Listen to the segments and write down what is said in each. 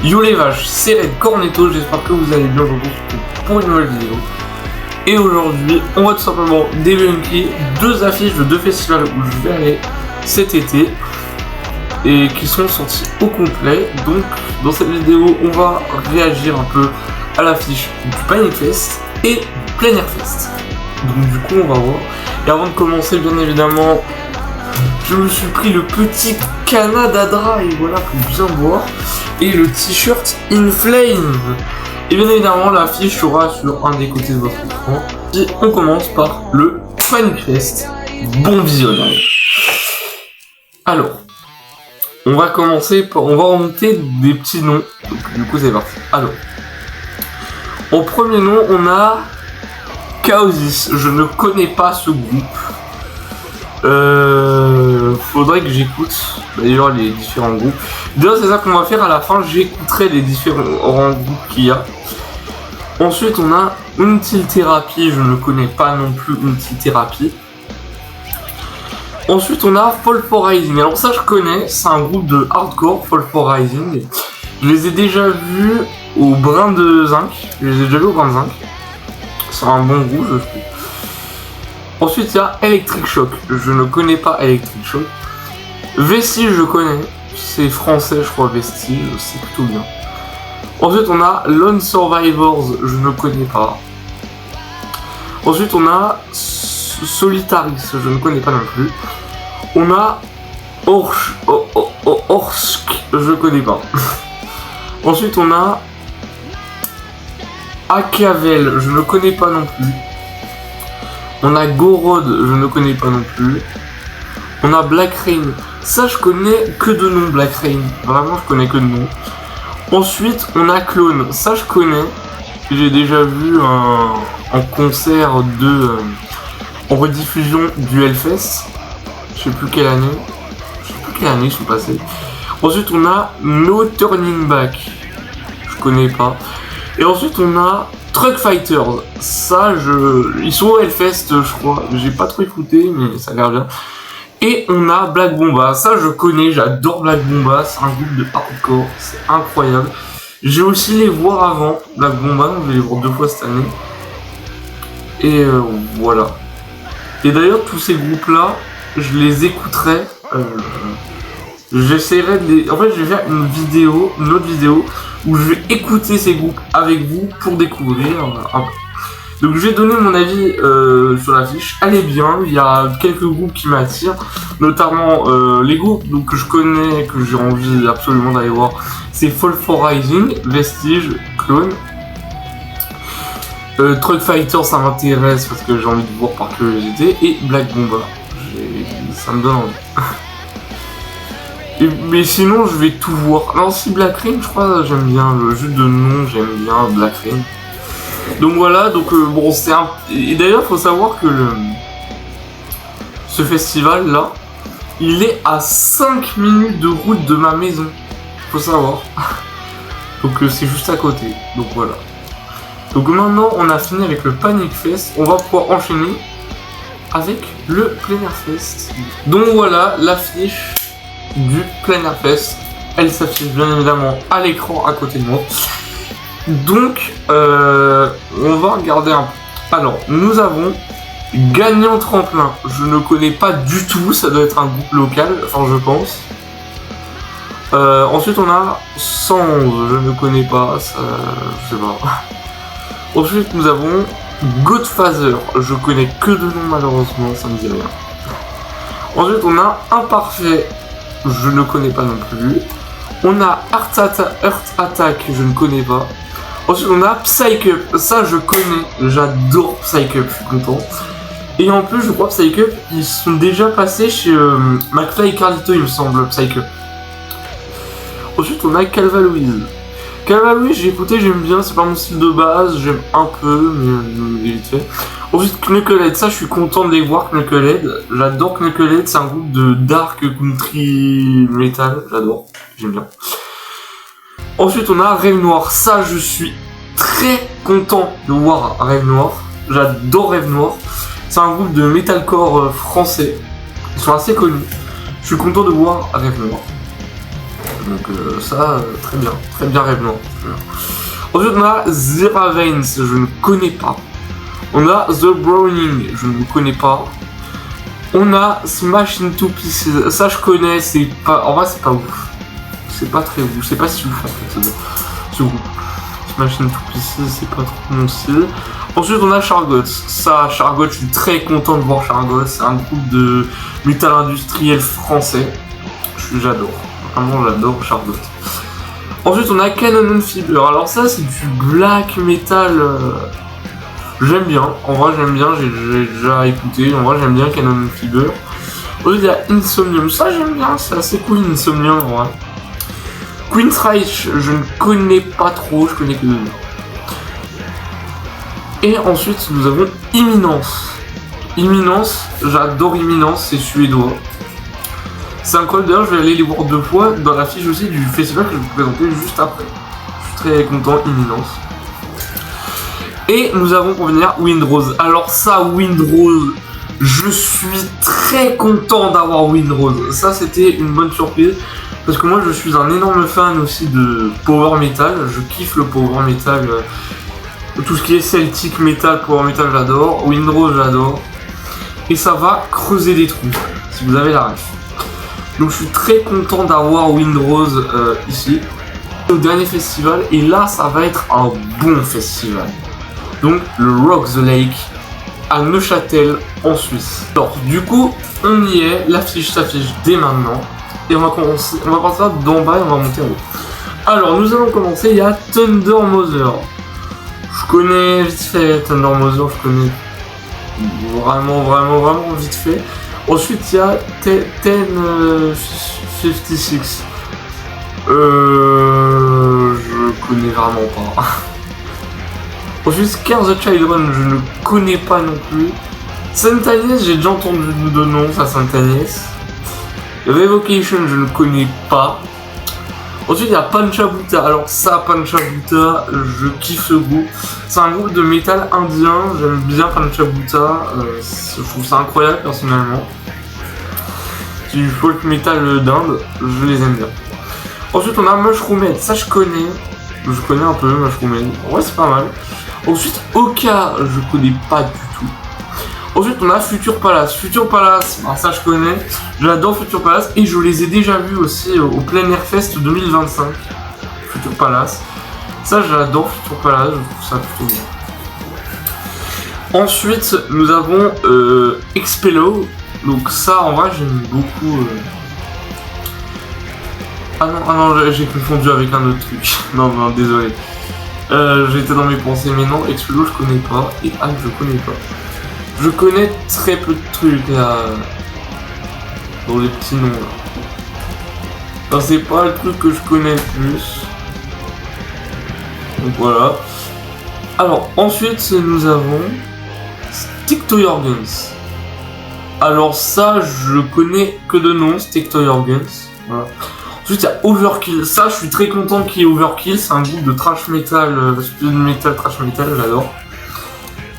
Yo les vaches, c'est Red Cornetto, j'espère que vous allez bien aujourd'hui pour une nouvelle vidéo. Et aujourd'hui, on va tout simplement débunker deux affiches de deux festivals où je vais aller cet été et qui sont sortis au complet. Donc dans cette vidéo, on va réagir un peu à l'affiche du Panic Fest et du Plein Air Fest. Donc du coup, on va voir. Et avant de commencer, bien évidemment, je me suis pris le petit Canada Dry, voilà, pour bien boire, et le t-shirt In Flames. Et bien évidemment, l'affiche sera sur un des côtés de votre écran. Et on commence par le Panic Fest. Bon visionnage. Alors, on va commencer par, on va remonter des petits noms. Donc, du coup, c'est parti. Alors, en premier nom, on a Chaosis. Je ne connais pas ce groupe. Faudrait que j'écoute d'ailleurs les différents groupes. D'ailleurs, c'est ça qu'on va faire à la fin. J'écouterai les différents groupes qu'il y a. Ensuite, on a Until Therapy. Je ne connais pas non plus Until Therapy. Ensuite, on a Fall for Rising. Alors, ça, je connais. C'est un groupe de hardcore, Fall for Rising. Je les ai déjà vus au Brin de Zinc. C'est un bon groupe, je trouve. Ensuite, il y a Electric Shock. Je ne connais pas Electric Shock. Vestige, je connais. C'est français, je crois, Vestige. C'est plutôt bien. Ensuite, on a Lone Survivors. Je ne connais pas. Ensuite, on a Solitaris. Je ne connais pas non plus. On a Orsk. Je connais pas. Ensuite, on a Acavel. Je ne connais pas non plus. On a Gorod, je ne connais pas non plus. On a Black Rain. Ça, je connais que de nom, Black Rain. Vraiment, je connais que de nom. Ensuite, on a Clone. Ça, je connais. J'ai déjà vu en concert en rediffusion du Hellfest. Je sais plus quelle année. Ils sont passés. Ensuite, on a No Turning Back. Je connais pas. Et ensuite, on a Truck Fighters, ça ils sont au Hellfest je crois, j'ai pas trop écouté mais ça a l'air bien. Et on a Black Bomba, ça je connais, j'adore Black Bomba, c'est un groupe de hardcore, c'est incroyable. J'ai aussi les voir avant, Black Bomba, je vais les voir 2 fois cette année. Et voilà. Et d'ailleurs tous ces groupes là, je les écouterai, j'essaierai de les... En fait je vais faire une autre vidéo où je vais écouter ces groupes avec vous pour découvrir un peu. Donc je vais donner mon avis sur l'affiche. Elle est bien, il y a quelques groupes qui m'attirent, notamment les groupes donc, que je connais, que j'ai envie absolument d'aller voir. C'est Fall for Rising, Vestige, Clone. Truck Fighter ça m'intéresse parce que j'ai envie de voir par curiosité. Et Black Bomba, ça me donne envie. Mais sinon je vais tout voir. Alors si Black Rain je crois j'aime bien, le jeu de nom j'aime bien Black Rain. Donc voilà, donc bon c'est un... Et d'ailleurs faut savoir que ce festival là, il est à 5 minutes de route de ma maison. Faut savoir. Donc c'est juste à côté. Donc voilà. Donc maintenant on a fini avec le Panic Fest. On va pouvoir enchaîner avec le Plein Air Fest. Donc voilà l'affiche du Plein Air Fest. Elle s'affiche bien évidemment à l'écran à côté de moi. Donc on va regarder un peu. Alors nous avons Gagnant Tremplin. Je ne connais pas du tout, ça doit être un groupe local, enfin je pense. Ensuite on a 111, je ne connais pas, ça, je sais pas. Ensuite nous avons Godfather, je connais que de nom malheureusement, ça me dit rien. Ensuite on a Imparfait. Je ne connais pas non plus. On a Earth Attack, je ne connais pas. Ensuite on a Psych Up, ça je connais, j'adore Psych Up, je suis content. Et en plus je crois Psych Up, ils sont déjà passés chez McFly et Carlito il me semble, Psych Up. Ensuite on a Calva Louise. Calva Louise j'ai écouté, j'aime bien, c'est pas mon style de base, j'aime un peu, mais vite fait. Ensuite Knucklehead, ça je suis content de les voir, Knucklehead. J'adore Knucklehead, c'est un groupe de dark country metal, j'adore, j'aime bien. Ensuite on a Rêve Noir, ça je suis très content de voir Rêve Noir. J'adore Rêve Noir, c'est un groupe de metalcore français, ils sont assez connus. Je suis content de voir Rêve Noir. Donc ça, très bien Revlant. Ensuite on a Zeraveins, je ne connais pas. On a The Browning, je ne connais pas. On a Smash Into Pieces, ça je connais, c'est pas... En vrai c'est pas ouf. C'est pas très ouf, c'est pas si ouf en fait ce groupe. Smash Into Pieces, c'est pas trop mon style. Ensuite on a Chargots, ça Chargots, je suis très content de voir Chargots, c'est un groupe de métal industriel français. J'adore, vraiment j'adore Chargots. Ensuite on a Cannon Fiber, alors ça c'est du black metal, j'aime bien, en vrai j'aime bien, j'ai déjà écouté, en vrai j'aime bien Cannon Fiber. Ensuite il y a Insomnium, ça j'aime bien, c'est assez cool Insomnium en vrai. Queensryche, je ne connais pas trop, je connais que deux. Et ensuite nous avons Imminence. Imminence, j'adore Imminence, c'est suédois. C'est incroyable, d'ailleurs je vais aller les voir 2 fois dans la fiche aussi du festival que je vais vous présenter juste après. Je suis très content, Imminence. Et nous avons pour venir Windrose. Alors ça, Windrose, je suis très content d'avoir Windrose. Ça c'était une bonne surprise. Parce que moi je suis un énorme fan aussi de power metal. Je kiffe le power metal. Tout ce qui est Celtic metal, power metal j'adore. Windrose j'adore. Et ça va creuser des trous, si vous avez la ref. Donc je suis très content d'avoir Windrose ici. Au dernier festival, et là ça va être un bon festival. Donc le Rock the Lake à Neuchâtel en Suisse. Alors du coup on y est, l'affiche s'affiche dès maintenant. Et on va partir d'en bas et on va monter en haut. Alors nous allons commencer, il y a Thunder Mother. Je connais vite fait Thunder Mother, je connais vraiment vite fait. Ensuite il y a 1056. Je connais vraiment pas. Ensuite Scare the Children, je ne connais pas non plus. Saint Agnès, j'ai déjà entendu de nom, ça Saint Agnès. Revocation, je ne connais pas. Ensuite, il y a Panchabutta. Alors ça, Panchabutta, je kiffe ce groupe. C'est un groupe de métal indien. J'aime bien Panchabutta. Je trouve ça incroyable, personnellement. C'est du folk metal d'Inde. Je les aime bien. Ensuite, on a Mushroom Head. Ça, je connais. Je connais un peu Mushroom Head. Ouais, c'est pas mal. Ensuite, Oka, je connais pas du tout. Ensuite, on a Future Palace. Future Palace, alors ça je connais. J'adore Future Palace et je les ai déjà vus aussi au Plein Air Fest 2025. Future Palace. Ça, j'adore Future Palace, je trouve ça plutôt bien. Ensuite, nous avons Expello. Donc ça, en vrai, j'aime beaucoup. Ah non, j'ai confondu avec un autre truc. non, désolé. J'étais dans mes pensées, mais non, Expello, je connais pas. Et Anne, je connais pas. Je connais très peu de trucs là, dans les petits noms là. Alors, c'est pas le truc que je connais le plus. Donc voilà. Alors ensuite nous avons Stick to Your Guns. Alors ça je connais que de nom, Stick to Your Guns. Voilà. Ensuite il y a Overkill. Ça je suis très content qu'il y ait Overkill. C'est un groupe de trash metal, speed metal, trash metal, j'adore.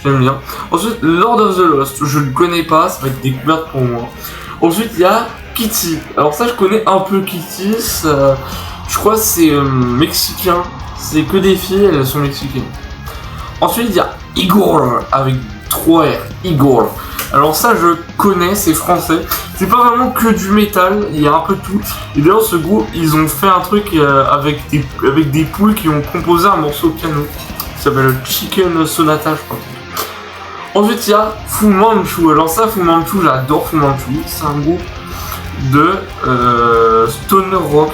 J'aime bien. Ensuite, Lord of the Lost, je ne connais pas, ça va être découverte pour moi. Ensuite, il y a Kitty. Alors ça, je connais un peu Kitty. Je crois que c'est mexicain. C'est que des filles, elles sont mexicaines. Ensuite, il y a Igor, avec 3 R. Igor. Alors ça, je connais, c'est français. C'est pas vraiment que du métal, il y a un peu de tout. Et d'ailleurs, ce groupe, ils ont fait un truc avec des poules qui ont composé un morceau au piano. Qui s'appelle Chicken Sonata, je crois. Ensuite, il y a Fu Manchu. Alors ça, Fu Manchu, j'adore Fu Manchu. C'est un groupe de stoner rock.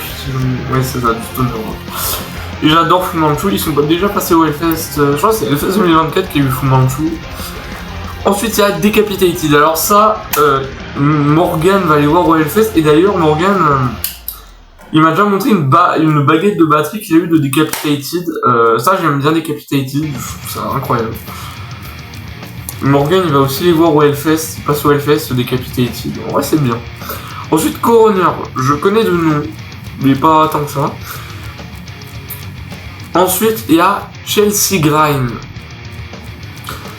Ouais, c'est ça, du stoner rock. Et j'adore Fu Manchu. Ils sont déjà passés au Hellfest. Je crois que c'est Hellfest 2024 qui a eu Fu Manchu. Ensuite, il y a Decapitated. Alors ça, Morgan va aller voir au Hellfest. Et d'ailleurs, Morgan, il m'a déjà montré une baguette de batterie qu'il a eu de Decapitated. Ça, j'aime bien Decapitated. Je trouve ça incroyable. Morgan il va aussi les voir au Hellfest, il passe au Hellfest Decapitated. En vrai c'est bien. Ensuite Coroner, je connais de nom, mais pas tant que ça. Ensuite il y a Chelsea Grind.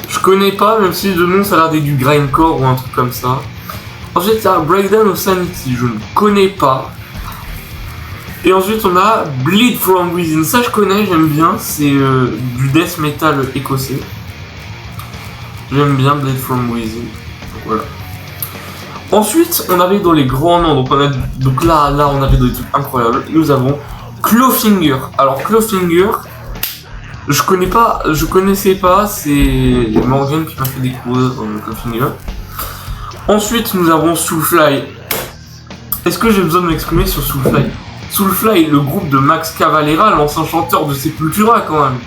Je connais pas, même si de nom ça a l'air d'être du grindcore ou un truc comme ça. Ensuite il y a Breakdown of Sanity, je ne connais pas. Et ensuite on a Bleed From Within, ça je connais, j'aime bien, c'est du death metal écossais. J'aime bien Bleed From Within, donc voilà. Ensuite on arrive dans les grands noms, donc là on arrive dans des trucs incroyables. Nous avons Clawfinger. Alors Clawfinger, je connaissais pas, c'est Morgan qui m'a fait découvrir Clawfinger. Ensuite nous avons Soulfly. Est-ce que j'ai besoin de m'exprimer sur Soulfly? Soulfly, le groupe de Max Cavalera, l'ancien chanteur de Sepultura quand même.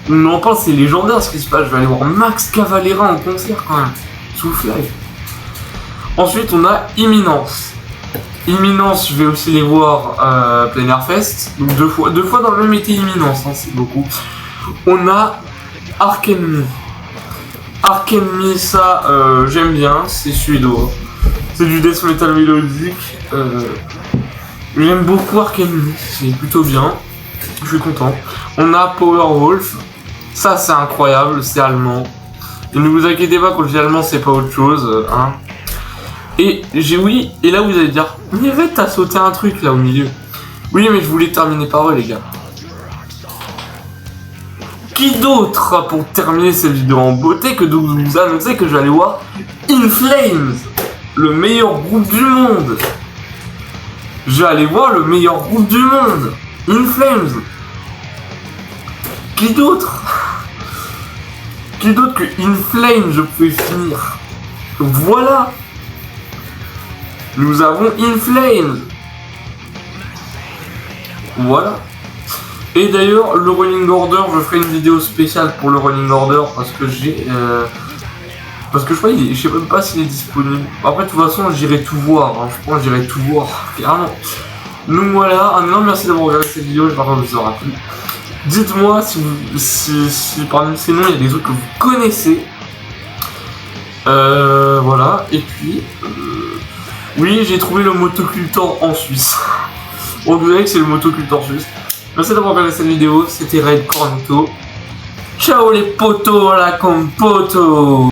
On en pense, c'est légendaire ce qui se passe. Je vais aller voir Max Cavalera en concert quand même. Soulfly. Ensuite, on a Imminence. Imminence, je vais aussi les voir Plein Air Fest. Donc deux fois dans le même été Imminence, hein, c'est beaucoup. On a Ark Enemy. Ark Enemy, ça, j'aime bien, c'est suédois. C'est du death metal mélodique. J'aime beaucoup Ark Enemy, c'est plutôt bien. Je suis content. On a Powerwolf. Ça, c'est incroyable, c'est allemand. Et ne vous inquiétez pas, quand je dis allemand, c'est pas autre chose. Hein. Et et là vous allez dire, mais arrête, t'as sauté un truc là au milieu. Oui, mais je voulais terminer par eux, les gars. Qui d'autre pour terminer cette vidéo en beauté que de vous annoncer que je vais aller voir In Flames, le meilleur groupe du monde. Je vais aller voir le meilleur groupe du monde, In Flames. Qui d'autre que In Flames je pouvais finir? Voilà. Nous avons In Flames. Voilà. Et d'ailleurs, le Running Order, je ferai une vidéo spéciale pour le Running Order parce que parce que je crois je sais même pas s'il est disponible. Après, de toute façon, j'irai tout voir. Hein. Je pense que j'irai tout voir. Carrément. Donc voilà. Un énorme merci d'avoir regardé cette vidéo. J'espère que vous aura plu. Dites-moi si parmi ces noms, il y a des trucs que vous connaissez. Voilà. Et puis, oui, j'ai trouvé le motocultor en Suisse. On vous savez que c'est le motocultor suisse. Merci d'avoir regardé cette vidéo. C'était Red Cornetto. Ciao les potos, la compoto.